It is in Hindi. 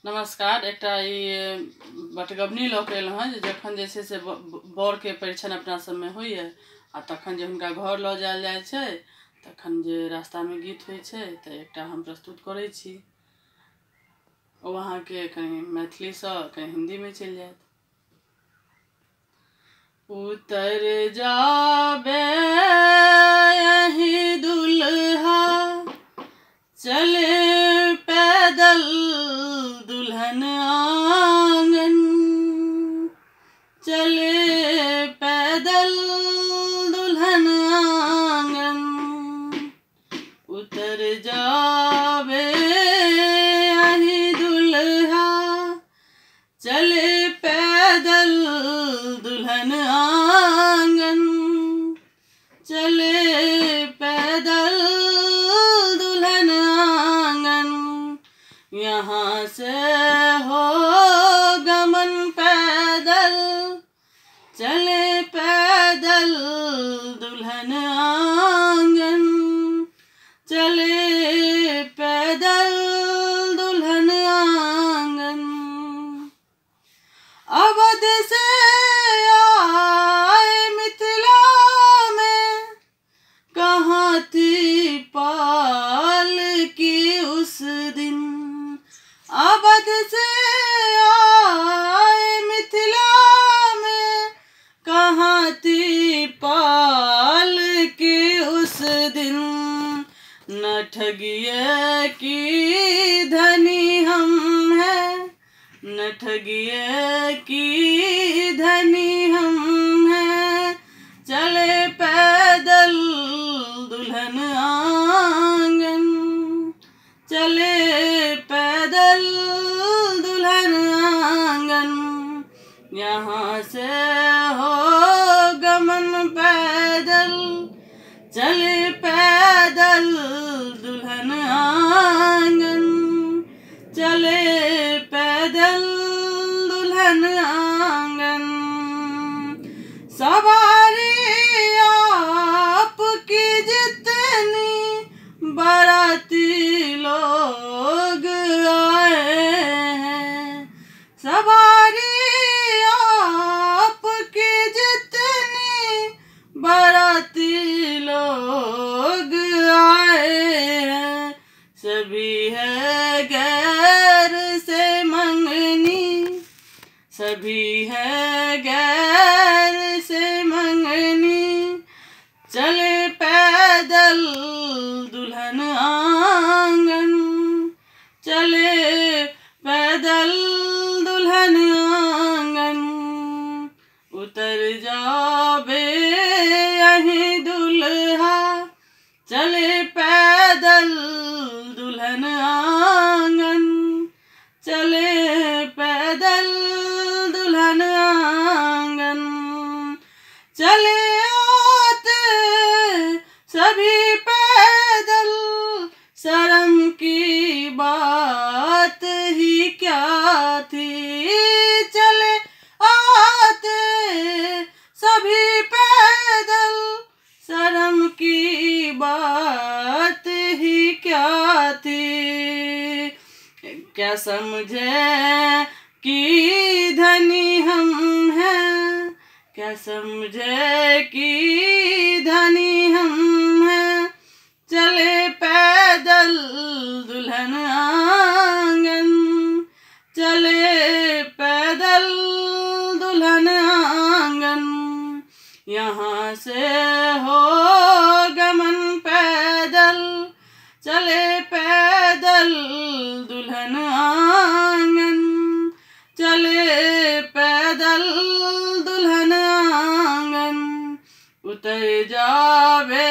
नमस्कार। एकटा बटगबनी लऽ के एलहुँ हँ। जखन जे छै से बर के परिछन अपना सबमे होइए आ तखन जे हुनका घर लऽ जायल जाइ छै तखन जे रास्तामे गीत होइ छै तऽ एकटा हम प्रस्तुत करै छी। ओ अहाँके कहीं मैथिलीसँ कहीं हिंदीमे चलि जायत। उतर जाबे यही दुल्हा चले पैदल दुल्हन आंगन, चले पैदल दुल्हन आंगन। उतर जावे यही दुल्हा चले पैदल दुल्हन आंगन, चले पैदल दुल्हन आंगन। यहाँ से हो गमन पैदल, चले पैदल दुल्हन आंगन, चले पैदल दुल्हन आंगन। अवध से आए मिथिला में, कहाँ थी पाल की उस दिन। अवध से आए मिथिला में, कहाँ थी पाल की उस दिन। न ठगिए की धनी हम हैं, न ठगिए की धनी हम हैं। चले पैदल दुल्हन आंगन, चले पैदल दुल्हन आंगन। यहाँ से हो गमन पैदल, चले पैदल दुल्हन आंगन, चले पैदल दुल्हन आंगन। सवारी आपकी जितनी बाराती लोग आए हैं, सवारी आपकी जितनी बाराती लोग आए हैं। सभी है गैर से मंगनी, सभी है गैर से मंगनी। चले पैदल दुल्हन आंगन, चले पैदल दुल्हन आंगन। उतर जाबे यही दुल्हा चले पैदल दुल्हन आंगन, चले पैदल दुल्हन आंगन। चले आते सभी पैदल, शर्म की बात ही क्या थी। चले आते सभी पैदल, शर्म की बात ही क्या थी। क्या समझे कि धनी हम हैं, क्या समझे कि धनी हम हैं। चले पैदल दुल्हन आंगन, चले पैदल दुल्हन आंगन। यहाँ से हो गमन पैदल, चले पैदल दुल्हन आंगन, चले पैदल दुल्हन आंगन। उतर जावे